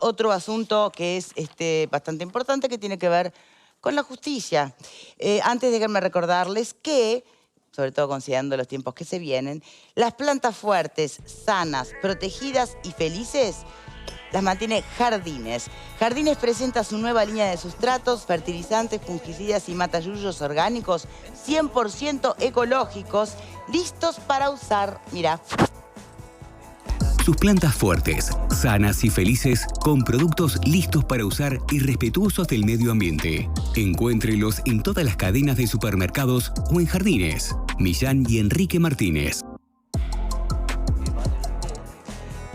otro asunto que es bastante importante que tiene que ver con la justicia. Antes déjenme recordarles que, sobre todo considerando los tiempos que se vienen, las plantas fuertes, sanas, protegidas y felices las mantiene Jardines. Jardines presenta su nueva línea de sustratos, fertilizantes, fungicidas y matayuyos orgánicos 100% ecológicos, listos para usar. Mirá. Sus plantas fuertes, sanas y felices, con productos listos para usar y respetuosos del medio ambiente. Encuéntrelos en todas las cadenas de supermercados o en Jardines. Millán y Enrique Martínez.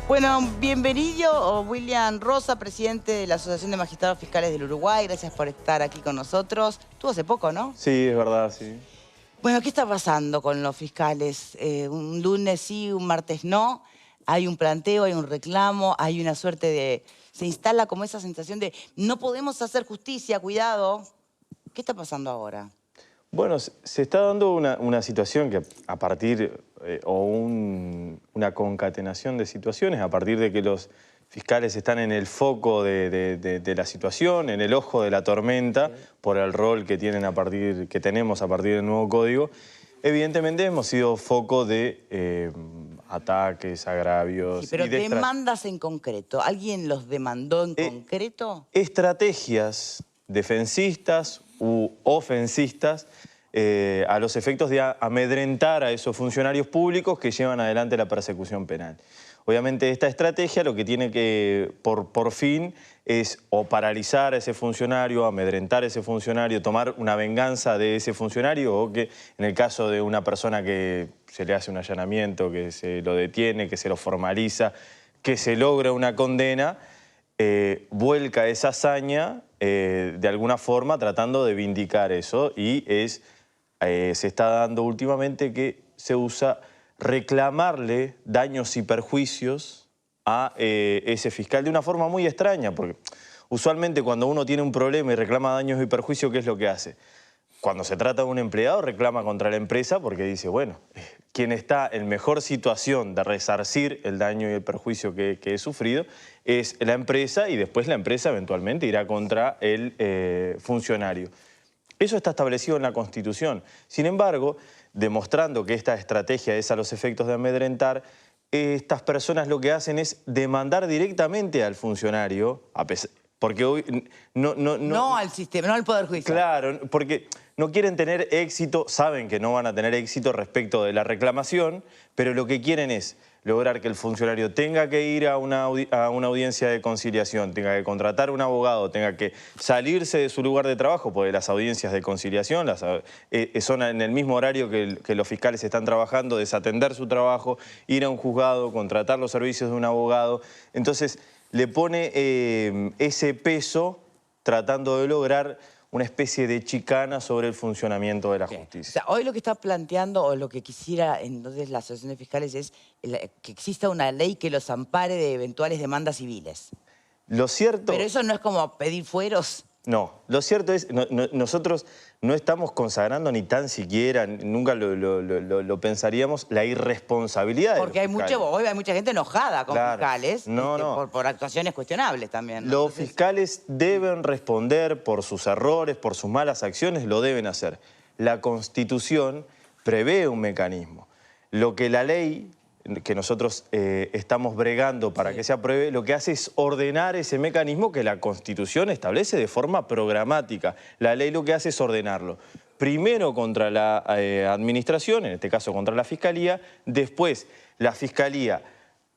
Bueno, bienvenido William Rosa, presidente de la Asociación de Magistrados Fiscales del Uruguay. Gracias por estar aquí con nosotros. Estuvo hace poco, ¿no? Sí, es verdad, sí. Bueno, ¿qué está pasando con los fiscales? Un lunes sí, un martes no. Hay un planteo, hay un reclamo, hay una suerte de... Se instala como esa sensación de no podemos hacer justicia, cuidado. ¿Qué está pasando ahora? Bueno, se está dando una situación que a partir, una concatenación de situaciones, a partir de que los fiscales están en el foco de la situación, en el ojo de la tormenta, por el rol que tenemos a partir del nuevo código. Evidentemente hemos sido foco de ataques, agravios... Sí, pero demandas en concreto. ¿Alguien los demandó en concreto? Estrategias defensistas u ofensistas a los efectos de amedrentar a esos funcionarios públicos que llevan adelante la persecución penal. Obviamente esta estrategia lo que tiene que, por fin, es o paralizar a ese funcionario, amedrentar a ese funcionario, tomar una venganza de ese funcionario, o que en el caso de una persona que se le hace un allanamiento, que se lo detiene, que se lo formaliza, que se logra una condena, vuelca esa hazaña de alguna forma tratando de vindicar eso, y se está dando últimamente que se usa reclamarle daños y perjuicios a ese fiscal de una forma muy extraña, porque usualmente cuando uno tiene un problema y reclama daños y perjuicios, ¿qué es lo que hace? Cuando se trata de un empleado, reclama contra la empresa porque dice, bueno, quien está en mejor situación de resarcir el daño y el perjuicio que he sufrido es la empresa, y después la empresa eventualmente irá contra el funcionario. Eso está establecido en la Constitución. Sin embargo, demostrando que esta estrategia es a los efectos de amedrentar, estas personas lo que hacen es demandar directamente al funcionario, porque hoy no al sistema, no al Poder Judicial. Claro, porque no quieren tener éxito, saben que no van a tener éxito respecto de la reclamación, pero lo que quieren es lograr que el funcionario tenga que ir a una audiencia de conciliación, tenga que contratar un abogado, tenga que salirse de su lugar de trabajo, porque las audiencias de conciliación son en el mismo horario que los fiscales están trabajando, desatender su trabajo, ir a un juzgado, contratar los servicios de un abogado. Entonces le pone ese peso tratando de lograr una especie de chicana sobre el funcionamiento de la justicia. O sea, hoy lo que está planteando, o lo que quisiera entonces la Asociación de Fiscales, es que exista una ley que los ampare de eventuales demandas civiles. Lo cierto... Pero eso no es como pedir fueros. No, lo cierto es, nosotros no estamos consagrando ni tan siquiera, nunca lo pensaríamos, la irresponsabilidad de los fiscales. Porque hoy hay mucha gente enojada con fiscales por actuaciones cuestionables también, ¿no? Los fiscales deben responder por sus errores, por sus malas acciones, lo deben hacer. La Constitución prevé un mecanismo. Lo que la ley que nosotros estamos bregando para que se apruebe, lo que hace es ordenar ese mecanismo que la Constitución establece de forma programática. La ley lo que hace es ordenarlo. Primero contra la administración, en este caso contra la Fiscalía, después la Fiscalía,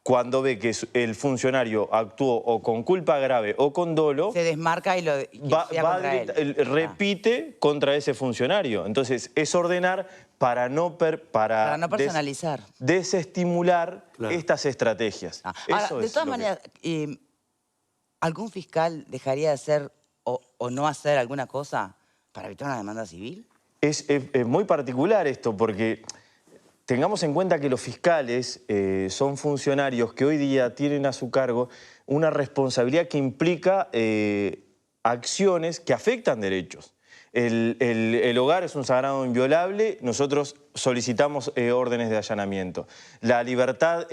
cuando ve que el funcionario actuó o con culpa grave o con dolo, se desmarca y repite contra ese funcionario. Entonces es ordenar para no personalizar, desestimular estas estrategias. Ahora, de todas maneras, ¿algún fiscal dejaría de hacer o no hacer alguna cosa para evitar una demanda civil? Es muy particular esto, porque tengamos en cuenta que los fiscales son funcionarios que hoy día tienen a su cargo una responsabilidad que implica acciones que afectan derechos. el hogar es un sagrado inviolable, nosotros solicitamos órdenes de allanamiento. La libertad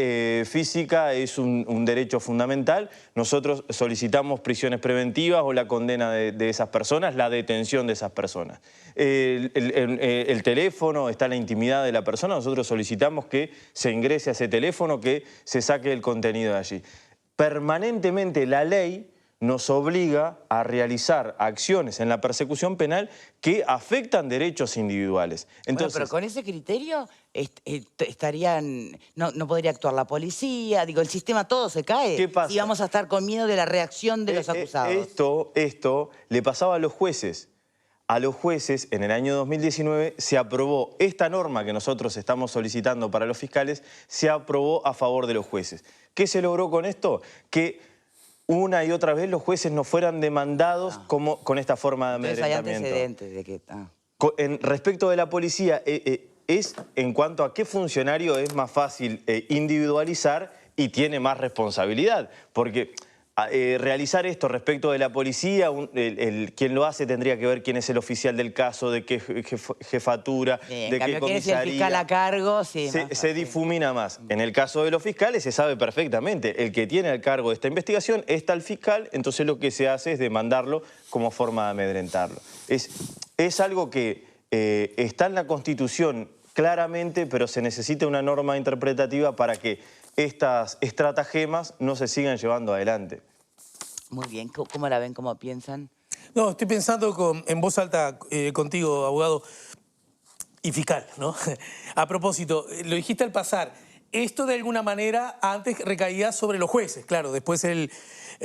física es un derecho fundamental, nosotros solicitamos prisiones preventivas o la condena de esas personas, la detención de esas personas. El teléfono, está la intimidad de la persona, nosotros solicitamos que se ingrese a ese teléfono, que se saque el contenido de allí. Permanentemente la ley nos obliga a realizar acciones en la persecución penal que afectan derechos individuales. Entonces, bueno, pero con ese criterio no podría actuar la policía, digo, el sistema todo se cae. ¿qué pasa? Si vamos a estar con miedo de la reacción de los acusados. Esto le pasaba a los jueces. A los jueces, en el año 2019, se aprobó esta norma que nosotros estamos solicitando para los fiscales, se aprobó a favor de los jueces. ¿Qué se logró con esto? Que una y otra vez los jueces no fueran demandados con esta forma de amedrentamiento. Entonces hay antecedentes de que... Respecto de la policía, es en cuanto a qué funcionario es más fácil individualizar y tiene más responsabilidad. Porque realizar esto respecto de la policía, quien lo hace tendría que ver quién es el oficial del caso, de qué jefatura, de qué comisaría. ¿Quién es el fiscal a cargo? Sí, se difumina más. En el caso de los fiscales se sabe perfectamente. El que tiene a cargo de esta investigación es tal fiscal, entonces lo que se hace es demandarlo como forma de amedrentarlo. Es algo que está en la Constitución claramente, pero se necesita una norma interpretativa para que estas estratagemas no se sigan llevando adelante. Muy bien. ¿Cómo la ven? ¿Cómo piensan? No, estoy pensando en voz alta contigo, abogado y fiscal, ¿no? A propósito, lo dijiste al pasar, esto de alguna manera antes recaía sobre los jueces, claro, después el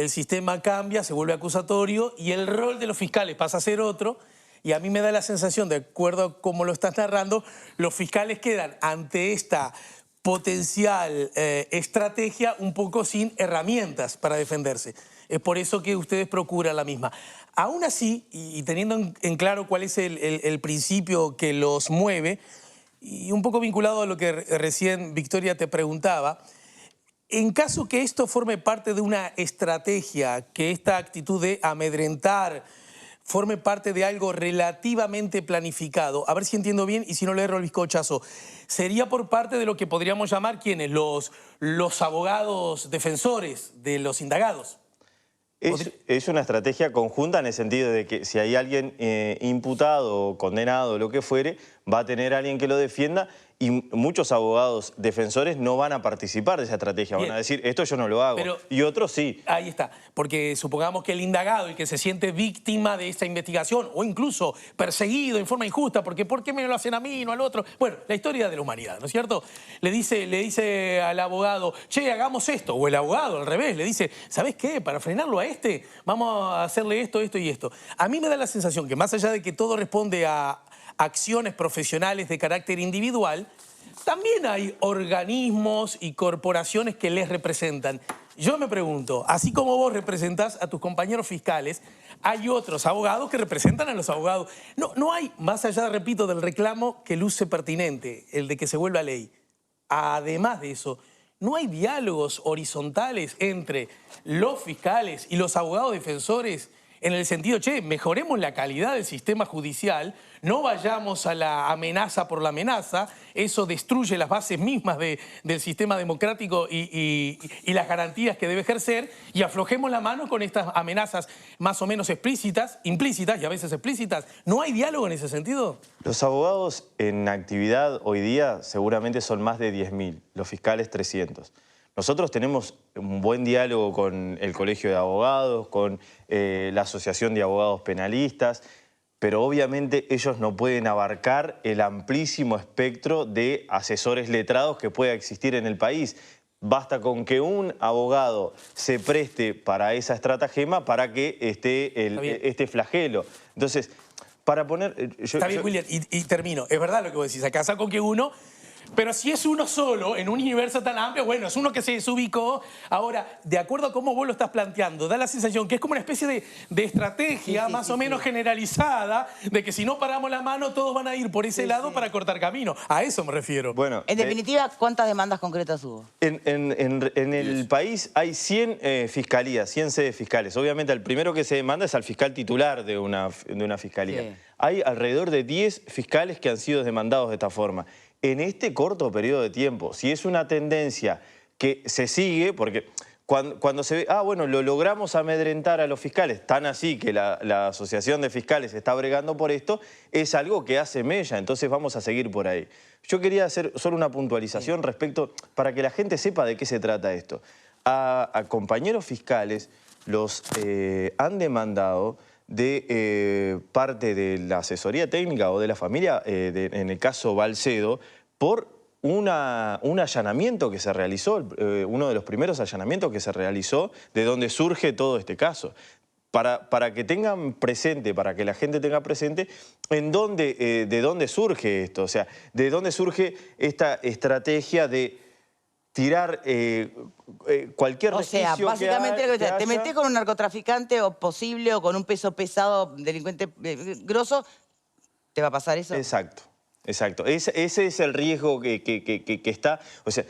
sistema cambia, se vuelve acusatorio y el rol de los fiscales pasa a ser otro. Y a mí me da la sensación, de acuerdo a cómo lo estás narrando, los fiscales quedan ante esta potencial estrategia un poco sin herramientas para defenderse. Es por eso que ustedes procuran la misma. Aún así, y teniendo en claro cuál es el principio que los mueve, y un poco vinculado a lo que recién Victoria te preguntaba, en caso que esto forme parte de una estrategia, que esta actitud de amedrentar forme parte de algo relativamente planificado, a ver si entiendo bien y si no le erro el bizcochazo, sería por parte de lo que podríamos llamar, ¿quiénes? Los abogados defensores de los indagados. Es una estrategia conjunta en el sentido de que si hay alguien imputado o condenado o lo que fuere, va a tener alguien que lo defienda y muchos abogados defensores no van a participar de esa estrategia. Bien. Van a decir, esto yo no lo hago. Pero, y otros sí. Ahí está. Porque supongamos que el indagado, el que se siente víctima de esta investigación o incluso perseguido en forma injusta, porque ¿por qué me lo hacen a mí y no al otro? Bueno, la historia de la humanidad, ¿no es cierto? Le dice al abogado, che, hagamos esto. O el abogado, al revés, le dice, ¿sabés qué? Para frenarlo a este, vamos a hacerle esto, esto y esto. A mí me da la sensación que más allá de que todo responde a acciones profesionales de carácter individual, también hay organismos y corporaciones que les representan. Yo me pregunto, así como vos representás a tus compañeros fiscales, hay otros abogados que representan a los abogados. No hay, más allá, repito, del reclamo que luce pertinente, el de que se vuelva ley. Además de eso, no hay diálogos horizontales entre los fiscales y los abogados defensores en el sentido, che, mejoremos la calidad del sistema judicial, no vayamos a la amenaza por la amenaza, eso destruye las bases mismas del sistema democrático y las garantías que debe ejercer, y aflojemos la mano con estas amenazas más o menos explícitas, implícitas y a veces explícitas. ¿No hay diálogo en ese sentido? Los abogados en actividad hoy día seguramente son más de 10.000, los fiscales 300. Nosotros tenemos un buen diálogo con el Colegio de Abogados, con la Asociación de Abogados Penalistas, pero obviamente ellos no pueden abarcar el amplísimo espectro de asesores letrados que pueda existir en el país. Basta con que un abogado se preste para esa estratagema para que esté este flagelo. Entonces, para poner... Está bien, William, y termino. Es verdad lo que vos decís. Acá con que uno... Pero si es uno solo, en un universo tan amplio, bueno, es uno que se desubicó. Ahora, de acuerdo a cómo vos lo estás planteando, da la sensación que es como una especie de estrategia más o menos generalizada, de que si no paramos la mano, todos van a ir por ese lado para cortar camino. A eso me refiero. Bueno, En definitiva, ¿cuántas demandas concretas hubo? en el país hay 100 fiscalías, 100 sedes fiscales. Obviamente, el primero que se demanda es al fiscal titular de una fiscalía. Sí. Hay alrededor de 10 fiscales que han sido demandados de esta forma. En este corto periodo de tiempo, si es una tendencia que se sigue, porque cuando se ve, bueno, lo logramos amedrentar a los fiscales, tan así que la Asociación de Fiscales está bregando por esto, es algo que hace mella, entonces vamos a seguir por ahí. Yo quería hacer solo una puntualización respecto, para que la gente sepa de qué se trata esto. A compañeros fiscales los han demandado de parte de la asesoría técnica o de la familia, en el caso Balcedo, por un allanamiento que se realizó, uno de los primeros allanamientos que se realizó, de donde surge todo este caso. Para que tengan presente, para que la gente tenga presente de dónde surge esto, o sea, de dónde surge esta estrategia de tirar cualquier resquicio. O sea, básicamente que haya. te metés con un narcotraficante o posible o con un peso pesado, delincuente grosso, ¿te va a pasar eso? Exacto, exacto. Ese es el riesgo que está. O sea,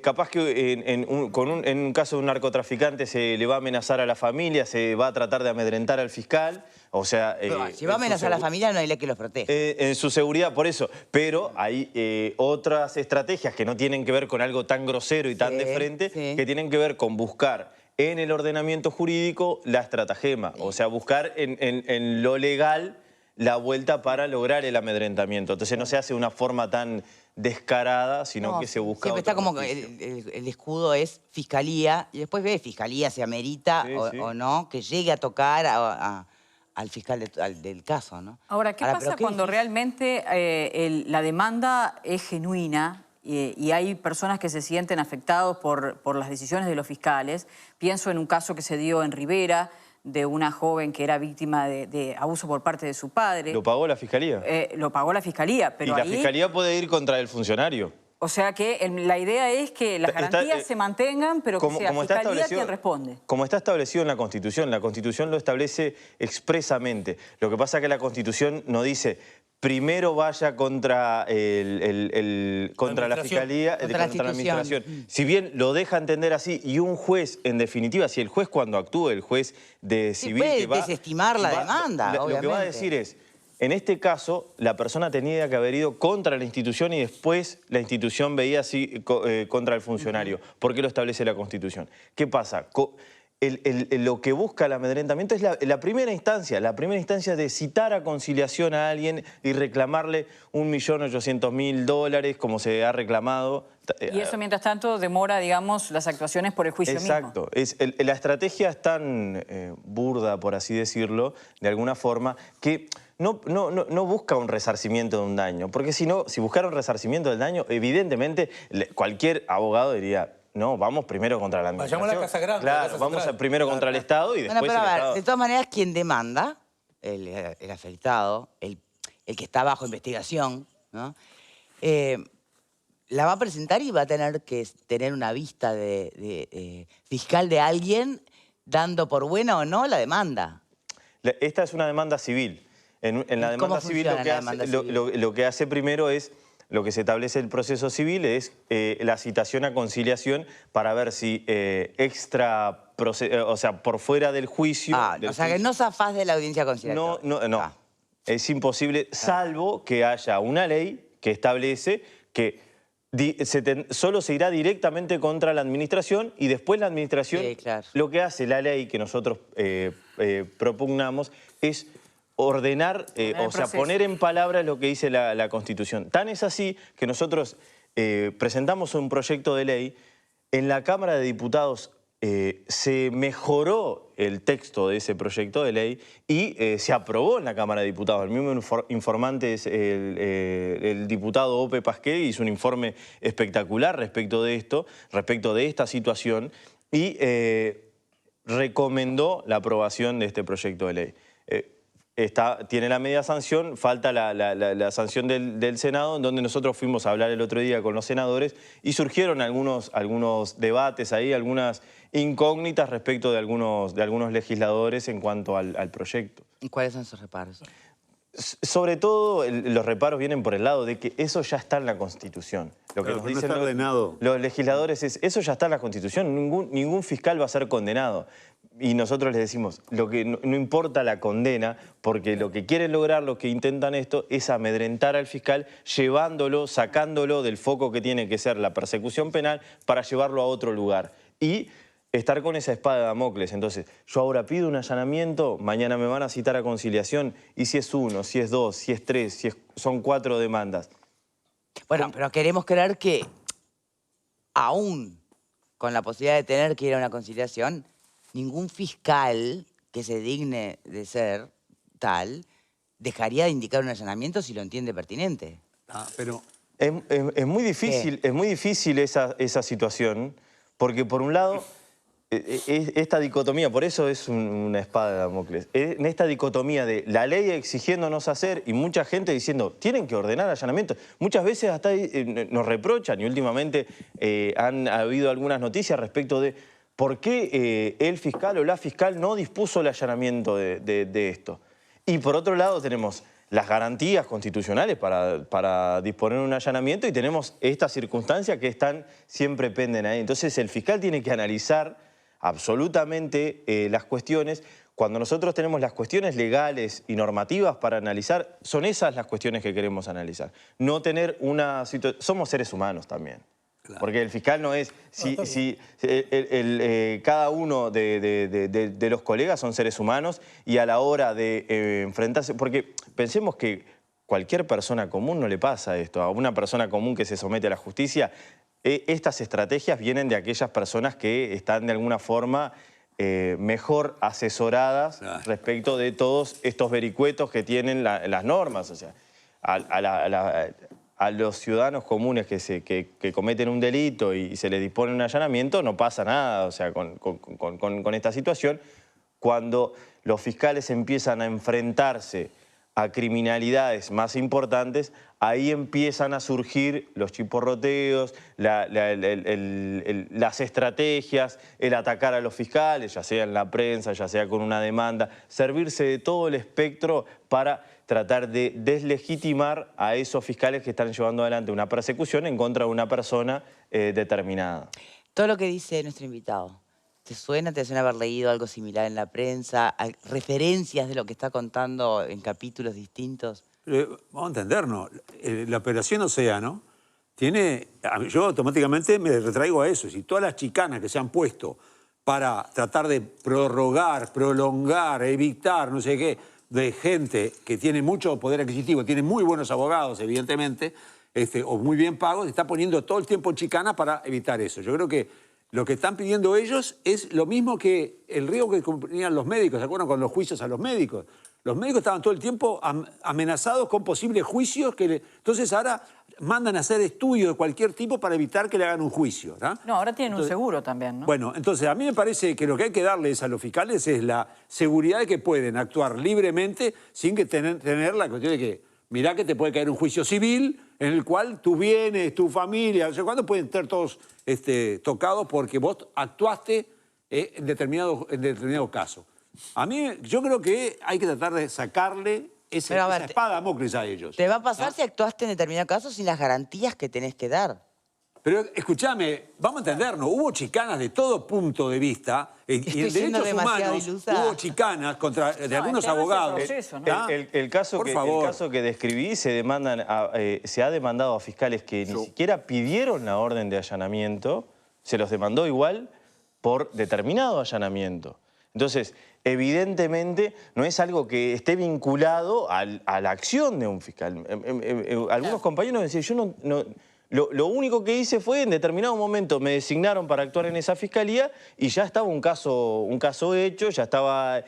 capaz que en un caso de un narcotraficante se le va a amenazar a la familia, se va a tratar de amedrentar al fiscal. O sea, si va a amenazar a la familia, no hay ley que los proteja. En su seguridad, por eso. Pero hay otras estrategias que no tienen que ver con algo tan grosero y tan de frente, que tienen que ver con buscar en el ordenamiento jurídico la estratagema. O sea, buscar en lo legal la vuelta para lograr el amedrentamiento. Entonces no se hace de una forma tan descarada, sino que se busca siempre está como que el escudo es fiscalía, y después ve fiscalía, se amerita o no, que llegue a tocar al fiscal del caso, ¿no? Ahora, ¿qué pasa cuando realmente la demanda es genuina y hay personas que se sienten afectados por las decisiones de los fiscales? Pienso en un caso que se dio en Rivera, de una joven que era víctima de abuso por parte de su padre. ¿Lo pagó la fiscalía? Lo pagó la fiscalía, pero y la fiscalía puede ir contra el funcionario. O sea que la idea es que las garantías se mantengan, pero que sea fiscalía quien responde. Como está establecido en la Constitución lo establece expresamente. Lo que pasa es que la Constitución no dice primero vaya contra la fiscalía, contra la administración. Si bien lo deja entender así, y un juez, en definitiva, si el juez cuando actúe, el juez de civil puede desestimar la demanda, obviamente. Lo que va a decir es, en este caso, la persona tenía que haber ido contra la institución y después la institución veía así contra el funcionario. ¿Por qué lo establece la Constitución? ¿Qué pasa? Lo que busca el amedrentamiento es la primera instancia de citar a conciliación a alguien y reclamarle $1.800.000, como se ha reclamado. Y eso, mientras tanto, demora, digamos, las actuaciones por el juicio mismo. Exacto. La estrategia es tan burda, por así decirlo, de alguna forma, que no busca un resarcimiento de un daño. Porque si buscara un resarcimiento del daño, evidentemente cualquier abogado diría: no, vamos primero contra la administración. Vayamos a la Casa Grande. Claro, vamos primero contra el Estado y después pero el a ver, Estado. de todas maneras, quien demanda, el afectado, el que está bajo investigación, ¿no? La va a presentar y va a tener que tener una vista de fiscal de alguien dando por buena o no la demanda. Esta es una demanda civil. En la demanda civil lo que hace primero es, lo que se establece el proceso civil es la citación a conciliación para ver si o sea, por fuera del juicio... o sea, que no zafás de la audiencia conciliatoria. No. Es imposible, salvo que haya una ley que establece que solo se irá directamente contra la administración y después la administración... Lo que hace la ley que nosotros propugnamos es ordenar, o sea, poner en palabras lo que dice la Constitución. Tan es así que nosotros presentamos un proyecto de ley. En la Cámara de Diputados se mejoró el texto de ese proyecto de ley y se aprobó en la Cámara de Diputados. El mismo informante es el diputado Ope Pasqué, hizo un informe espectacular respecto de esto, respecto de esta situación, y recomendó la aprobación de este proyecto de ley. tiene la media sanción, falta la sanción del Senado, en donde nosotros fuimos a hablar el otro día con los senadores y surgieron algunos debates ahí, algunas incógnitas respecto de algunos legisladores en cuanto al proyecto. ¿Y cuáles son esos reparos? Sobre todo los reparos vienen por el lado de que eso ya está en la Constitución. Lo que nos dicen no está ordenado. los legisladores es, eso ya está en la Constitución, ningún fiscal va a ser condenado. Y nosotros les decimos, lo que no importa la condena, porque lo que quieren lograr, lo que intentan esto, es amedrentar al fiscal, llevándolo, sacándolo del foco que tiene que ser la persecución penal para llevarlo a otro lugar. Y estar con esa espada de Damocles. Entonces, yo ahora pido un allanamiento, mañana me van a citar a conciliación, y si es 1, si es 2, si es 3, son 4 demandas. Bueno, pero queremos creer que aún con la posibilidad de tener que ir a una conciliación, ningún fiscal que se digne de ser tal dejaría de indicar un allanamiento si lo entiende pertinente. Pero Es muy difícil esa situación, porque por un lado, esta dicotomía, por eso es una espada de Damocles, en esta dicotomía de la ley exigiéndonos hacer y mucha gente diciendo, tienen que ordenar allanamientos. Muchas veces hasta nos reprochan y últimamente han habido algunas noticias respecto de por qué el fiscal o la fiscal no dispuso el allanamiento de esto. Y por otro lado tenemos las garantías constitucionales para disponer un allanamiento y tenemos estas circunstancias que siempre penden ahí. Entonces el fiscal tiene que analizar absolutamente las cuestiones. Cuando nosotros tenemos las cuestiones legales y normativas para analizar, son esas las cuestiones que queremos analizar. No tener una situación... Somos seres humanos también. Claro. Porque el fiscal no es... cada uno de los colegas son seres humanos y a la hora de enfrentarse... Porque pensemos que cualquier persona común no le pasa esto. A una persona común que se somete a la justicia, estas estrategias vienen de aquellas personas que están de alguna forma mejor asesoradas respecto de todos estos vericuetos que tienen las normas. O sea, a los ciudadanos comunes que cometen un delito y se les dispone un allanamiento, no pasa nada, o sea, con esta situación. Cuando los fiscales empiezan a enfrentarse a criminalidades más importantes, ahí empiezan a surgir los chiporroteos, las estrategias, el atacar a los fiscales, ya sea en la prensa, ya sea con una demanda, servirse de todo el espectro para tratar de deslegitimar a esos fiscales que están llevando adelante una persecución en contra de una persona determinada. Todo lo que dice nuestro invitado, ¿te suena haber leído algo similar en la prensa? ¿Referencias de lo que está contando en capítulos distintos? Vamos a entendernos. La operación Océano tiene... Yo automáticamente me retraigo a eso. Si todas las chicanas que se han puesto para tratar de prorrogar, prolongar, evitar, no sé qué, de gente que tiene mucho poder adquisitivo, tiene muy buenos abogados, evidentemente, o muy bien pagos, está poniendo todo el tiempo chicana para evitar eso. Yo creo que lo que están pidiendo ellos es lo mismo que el riesgo que ponían los médicos. ¿Se acuerdan con los juicios a los médicos? Los médicos estaban todo el tiempo amenazados con posibles juicios. Entonces ahora mandan a hacer estudios de cualquier tipo para evitar que le hagan un juicio, ¿no? No, ahora tienen un seguro también, ¿no? Bueno, entonces a mí me parece que lo que hay que darles a los fiscales es la seguridad de que pueden actuar libremente sin que tener la cuestión de que mirá que te puede caer un juicio civil en el cual tus bienes, tu familia, no sé cuándo pueden estar todos tocados porque vos actuaste en determinado caso. A mí, yo creo que hay que tratar de sacarle esa espada de Damocles a ellos. ¿Te va a pasar si actuaste en determinado caso sin las garantías que tenés que dar? Pero escúchame, vamos a entendernos, hubo chicanas de todo punto de vista, y en derechos humanos hubo chicanas de algunos abogados. El caso que describí se ha demandado a fiscales que ni siquiera pidieron la orden de allanamiento, se los demandó igual por determinado allanamiento. Entonces, evidentemente, no es algo que esté vinculado a la acción de un fiscal. Algunos compañeros decían, yo no lo único que hice fue, en determinado momento, me designaron para actuar en esa fiscalía y ya estaba un caso hecho, ya estaba...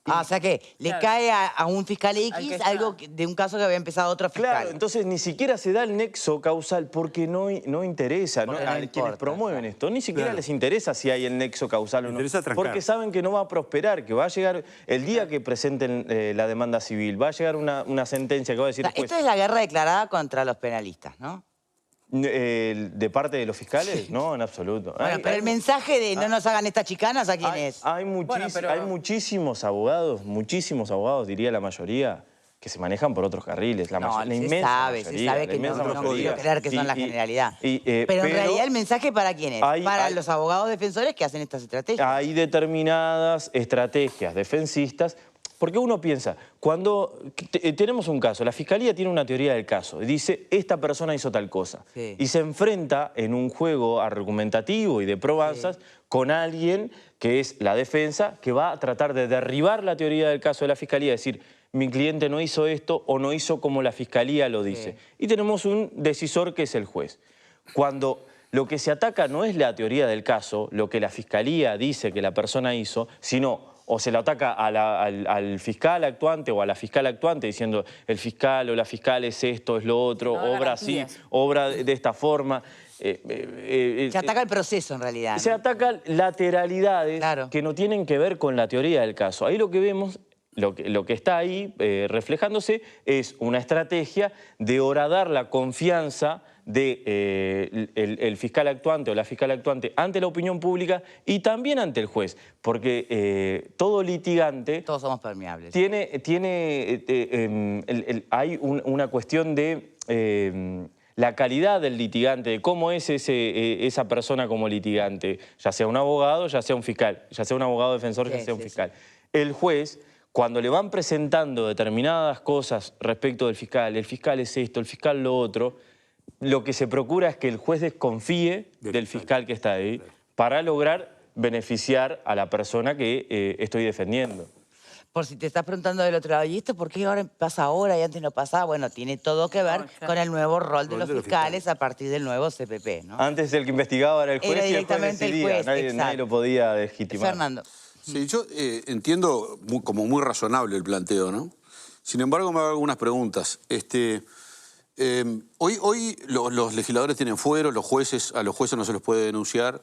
Ah, o sea que le Claro. cae a un fiscal Al X que está. algo de un caso que había empezado otro fiscal. Claro, entonces ni siquiera se da el nexo causal porque no interesa. Porque ¿no? no A importa, quienes promueven claro. esto ni siquiera Claro. les interesa si hay el nexo causal o no. interesa trancar. Porque saben que no va a prosperar, que va a llegar el día que presenten la demanda civil, va a llegar una sentencia que va a O decir sea, juez, esto es la guerra declarada contra los penalistas, ¿no? de parte de los fiscales, no, en absoluto. Bueno, pero el mensaje de no nos hagan estas chicanas, ¿a quién es? Hay muchísimos abogados, diría la mayoría, que se manejan por otros carriles. La No, la se inmensa sabe mayoría, la que no, inmensa no mayoría. quiero creer que son la Y- generalidad. pero pero en realidad el mensaje ¿para quién es? hay- Para hay- los abogados defensores que hacen estas estrategias. Hay determinadas estrategias defensistas, porque uno piensa, cuando tenemos un caso, la Fiscalía tiene una teoría del caso, y dice, esta persona hizo tal cosa, Sí. y se enfrenta en un juego argumentativo y de probanzas con alguien que es la defensa, que va a tratar de derribar la teoría del caso de la Fiscalía, es decir, mi cliente no hizo esto o no hizo como la Fiscalía lo dice. Sí. Y tenemos un decisor que es el juez. Cuando lo que se ataca no es la teoría del caso, lo que la Fiscalía dice que la persona hizo, sino o se lo ataca al fiscal actuante o a la fiscal actuante diciendo el fiscal o la fiscal es esto, es lo otro, No da obra así, garantías. obra de esta forma. Se ataca el proceso en realidad. Se ¿no? atacan lateralidades Claro. que no tienen que ver con la teoría del caso. Ahí lo que vemos, lo que está ahí reflejándose es una estrategia de horadar la confianza del fiscal actuante o la fiscal actuante ante la opinión pública y también ante el juez, porque todo litigante Todos somos permeables. hay una cuestión de la calidad del litigante, de cómo es esa persona como litigante, ya sea un abogado, ya sea un fiscal, ya sea un abogado defensor, ya Sí, sea un sí, fiscal. El juez, cuando le van presentando determinadas cosas respecto del fiscal, el fiscal es esto, el fiscal lo otro, lo que se procura es que el juez desconfíe del fiscal que está ahí para lograr beneficiar a la persona que estoy defendiendo. Por si te estás preguntando del otro lado, ¿y esto por qué ahora pasa ahora y antes no pasaba? Bueno, tiene todo que ver No, claro. con el nuevo rol de los fiscales a partir del nuevo CPP, ¿no? Antes el que investigaba era el juez Era y el juez directamente el decidía, juez, nadie exacto. lo podía deslegitimar. Fernando. Sí, yo entiendo como muy razonable el planteo, ¿no? Sin embargo, me hago algunas preguntas. Hoy los legisladores tienen fuero, a los jueces no se los puede denunciar,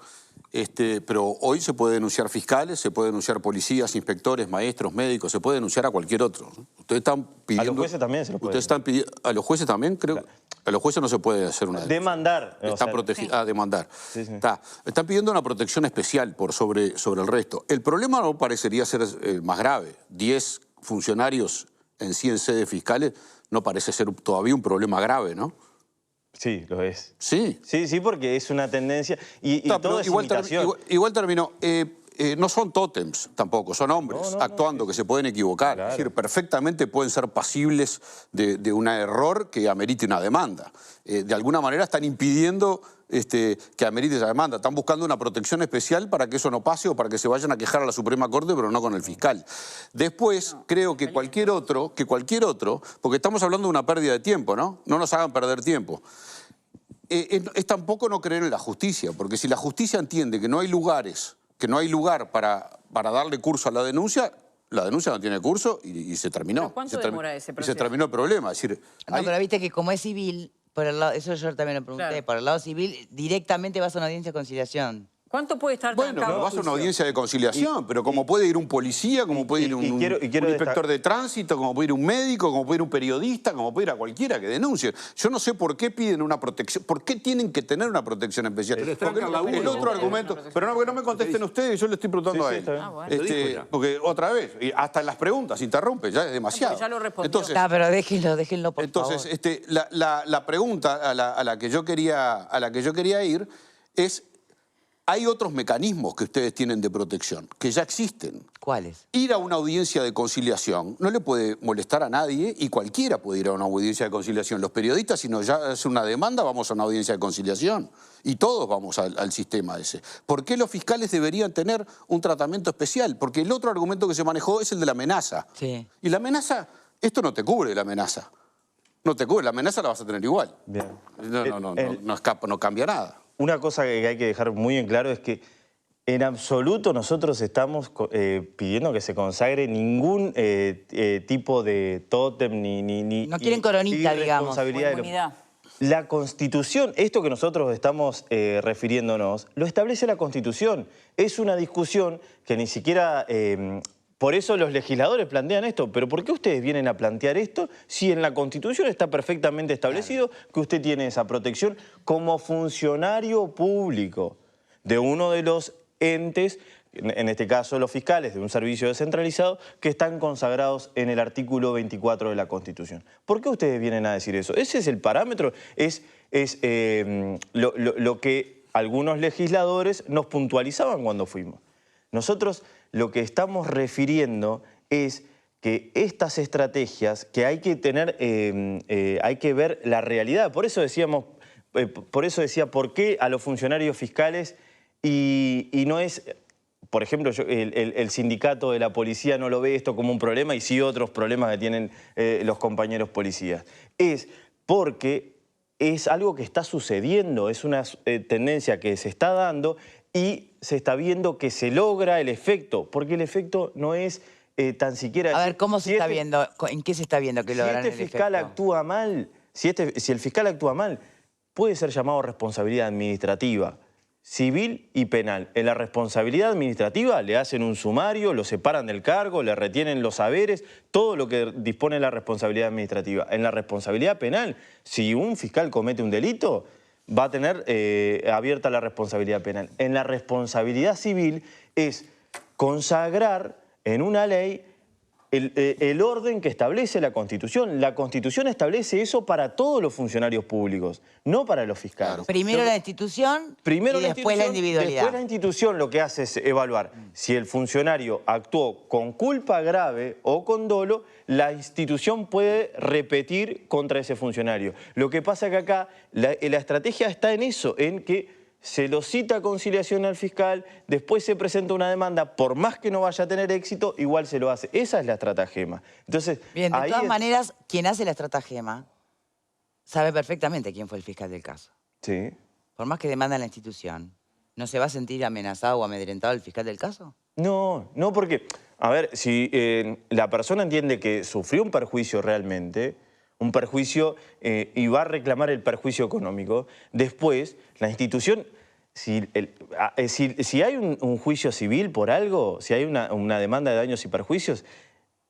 pero hoy se puede denunciar fiscales, se puede denunciar policías, inspectores, maestros, médicos, se puede denunciar a cualquier otro, ¿no? Ustedes están pidiendo... A los jueces también se los puede. Ustedes están pidiendo... ¿A los jueces también? Creo. A los jueces no se puede hacer una denuncia. Demandar. o Está sea, protegido. Ah, demandar. Sí, sí. Están pidiendo una protección especial sobre el resto. El problema no parecería ser más grave. 10 funcionarios en 100 sedes fiscales no parece ser todavía un problema grave, ¿no? Sí, lo es. Sí. Sí, porque es una tendencia y Está, pero todo es igual imitación. igual terminó. No son tótems tampoco, son hombres actuando que se pueden equivocar. Claro. Es decir, perfectamente pueden ser pasibles de un error que amerite una demanda. De alguna manera están impidiendo que amerite esa demanda. Están buscando una protección especial para que eso no pase o para que se vayan a quejar a la Suprema Corte, pero no con el fiscal. Después, creo que cualquier otro, porque estamos hablando de una pérdida de tiempo, ¿no? No nos hagan perder tiempo. Es tampoco no creer en la justicia, porque si la justicia entiende que no hay lugar para darle curso a la denuncia no tiene curso y se terminó. ¿Pero cuánto demora ese Y se proceso? terminó el problema. Es decir, No, hay- pero viste que como es civil, por el lado, eso yo también lo pregunté, Claro. por el lado civil, directamente vas a una audiencia de conciliación. ¿Cuánto puede estar Bueno, trancado pero vas a una juicio? audiencia de conciliación, pero como puede ir un policía, como puede ir un inspector de tránsito, como puede ir un médico, como puede ir un periodista, como puede ir a cualquiera que denuncie. Yo no sé por qué piden una protección, por qué tienen que tener una protección especial. Pero Porque tranca la el uno. otro argumento, pero no, porque no me contesten ustedes, yo le estoy preguntando Sí, a él. está bien. Ah, bueno. Lo dijo ya. Porque otra vez, y hasta en las preguntas interrumpe, ya es demasiado. ya lo respondió. Entonces, Está, pero déjenlo, por entonces, favor. la pregunta a la que yo quería ir es, hay otros mecanismos que ustedes tienen de protección, que ya existen. ¿Cuáles? Ir a una audiencia de conciliación no le puede molestar a nadie y cualquiera puede ir a una audiencia de conciliación. Los periodistas, si nos ya es una demanda, vamos a una audiencia de conciliación. Y todos vamos al sistema ese. ¿Por qué los fiscales deberían tener un tratamiento especial? Porque el otro argumento que se manejó es el de la amenaza. Sí. Y la amenaza, esto no te cubre la amenaza. No te cubre, la amenaza la vas a tener igual. Bien. No escapa, no cambia nada. Una cosa que hay que dejar muy en claro es que En absoluto nosotros estamos pidiendo que se consagre ningún tipo de tótem ni No quieren coronita, digamos. irresponsabilidad. Inmunidad. La Constitución, esto que nosotros estamos refiriéndonos, lo establece la Constitución. Es una discusión que ni siquiera... por eso los legisladores plantean esto. ¿Pero por qué ustedes vienen a plantear esto si en la Constitución está perfectamente establecido que usted tiene esa protección como funcionario público de uno de los entes, en este caso los fiscales de un servicio descentralizado, que están consagrados en el artículo 24 de la Constitución? ¿Por qué ustedes vienen a decir eso? Ese es el parámetro, es lo que algunos legisladores nos puntualizaban cuando fuimos. Nosotros lo que estamos refiriendo es que estas estrategias, que hay que tener, hay que ver la realidad. Por eso decíamos, ¿por qué a los funcionarios fiscales y no es... Por ejemplo, el sindicato de la policía no lo ve esto como un problema y sí otros problemas que tienen los compañeros policías? Es porque es algo que está sucediendo, es una tendencia que se está dando y se está viendo que se logra el efecto, porque el efecto no es tan siquiera... A ver, ¿cómo se está viendo? ¿En qué se está viendo que logran el efecto? Si este fiscal actúa mal, si el fiscal actúa mal, puede ser llamado responsabilidad administrativa, civil y penal. En la responsabilidad administrativa le hacen un sumario, lo separan del cargo, le retienen los haberes, todo lo que dispone la responsabilidad administrativa. En la responsabilidad penal, si un fiscal comete un delito, va a tener abierta la responsabilidad penal. En la responsabilidad civil es consagrar en una ley el orden que establece la Constitución. La Constitución establece eso para todos los funcionarios públicos, no para los fiscales. Claro. Primero la institución y después la individualidad. Después la institución lo que hace es evaluar si el funcionario actuó con culpa grave o con dolo, la institución puede repetir contra ese funcionario. Lo que pasa que acá la estrategia está en eso, en que se lo cita a conciliación al fiscal, después se presenta una demanda, por más que no vaya a tener éxito, igual se lo hace. Esa es la estratagema. Entonces, bien, de todas maneras, quien hace la estratagema sabe perfectamente quién fue el fiscal del caso. Sí. Por más que demanda la institución, ¿no se va a sentir amenazado o amedrentado el fiscal del caso? No, no, porque, a ver, si la persona entiende que sufrió un perjuicio realmente, un perjuicio y va a reclamar el perjuicio económico, después la institución, si hay un juicio civil por algo, si hay una demanda de daños y perjuicios,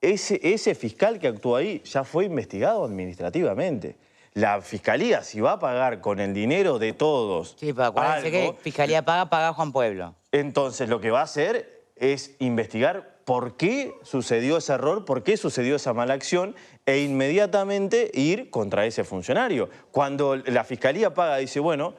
ese fiscal que actuó ahí ya fue investigado administrativamente. La fiscalía, si va a pagar con el dinero de todos, sí, pero acuérdense que fiscalía paga Juan Pueblo. Entonces lo que va a hacer es investigar por qué sucedió ese error, por qué sucedió esa mala acción e inmediatamente ir contra ese funcionario. Cuando la fiscalía paga, dice, bueno,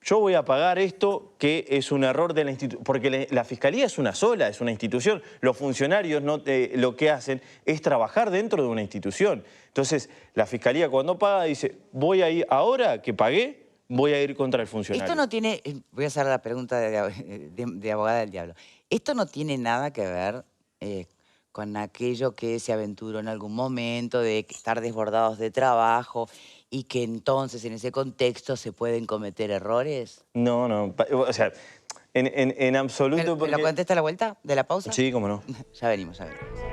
yo voy a pagar esto que es un error de la institución, porque la fiscalía es una sola, es una institución. Los funcionarios lo que hacen es trabajar dentro de una institución. Entonces, la fiscalía cuando paga dice, voy a ir, ahora que pagué, voy a ir contra el funcionario. Esto no tiene, voy a hacer la pregunta de abogada del diablo. Esto no tiene nada que ver con aquello que se aventuró en algún momento de estar desbordados de trabajo y que entonces en ese contexto se pueden cometer errores. No, no, o sea, en absoluto... ¿Me lo contesta a la vuelta de la pausa? Sí, cómo no. Ya venimos, ya venimos.